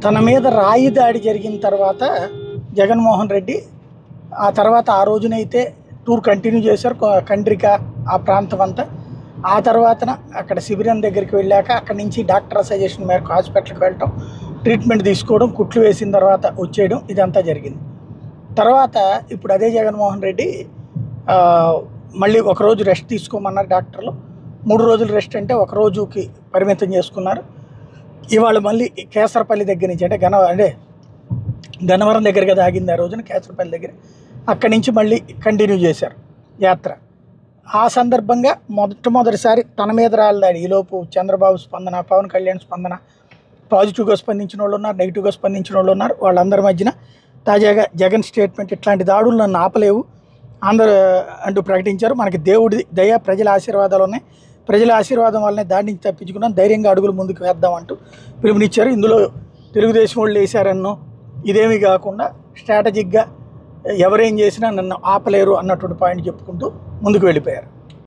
తన మీద రాయి దాడి జరిగిన తర్వాత జగన్మోహన్ రెడ్డి ఆ తర్వాత ఆ రోజునైతే టూర్ కంటిన్యూ చేశారు కండ్రిక ఆ ప్రాంతం అంతా. ఆ తర్వాతన అక్కడ శిబిరం దగ్గరికి వెళ్ళాక అక్కడి నుంచి డాక్టర్ సజెషన్ మేరకు హాస్పిటల్కి వెళ్ళటం, ట్రీట్మెంట్ తీసుకోవడం, కుట్లు వేసిన తర్వాత వచ్చేయడం ఇదంతా జరిగింది. తర్వాత ఇప్పుడు అదే జగన్మోహన్ రెడ్డి మళ్ళీ ఒకరోజు రెస్ట్ తీసుకోమన్నారు డాక్టర్లు. 3 రోజులు రెస్ట్ అంటే ఒక రోజుకి పరిమితం చేసుకున్నారు. ఇవాళ మళ్ళీ కేసరపల్లి దగ్గర నుంచి అంటే గన్నవరం దగ్గర కదా ఆగింది ఆ రోజున, కేసరపల్లి దగ్గర. అక్కడి నుంచి మళ్ళీ కంటిన్యూ చేశారు యాత్ర. ఆ సందర్భంగా మొట్టమొదటిసారి తన మీద రాళ్ళదాడి. ఈలోపు చంద్రబాబు స్పందన, పవన్ కళ్యాణ్ స్పందన, పాజిటివ్గా స్పందించిన వాళ్ళు ఉన్నారు, నెగిటివ్గా స్పందించిన వాళ్ళు ఉన్నారు. వాళ్ళందరి మధ్యన తాజాగా జగన్ స్టేట్మెంట్, ఇట్లాంటి దాడులు నన్ను ఆపలేవు అందరూ అంటూ ప్రకటించారు. మనకి దేవుడి దయ, ప్రజల ఆశీర్వాదాలు ఉన్నాయి, ప్రజల ఆశీర్వాదం వల్లనే దాడి నుంచి తప్పించుకున్నాం, ధైర్యంగా అడుగులు ముందుకు వేద్దామంటూ పిలుపునిచ్చారు. ఇందులో తెలుగుదేశం వాళ్ళు వేశారన్నో ఇదేమీ కాకుండా స్ట్రాటజిక్గా ఎవరేం చేసినా నన్ను ఆపలేరు అన్నటువంటి పాయింట్ చెప్పుకుంటూ ముందుకు వెళ్ళిపోయారు.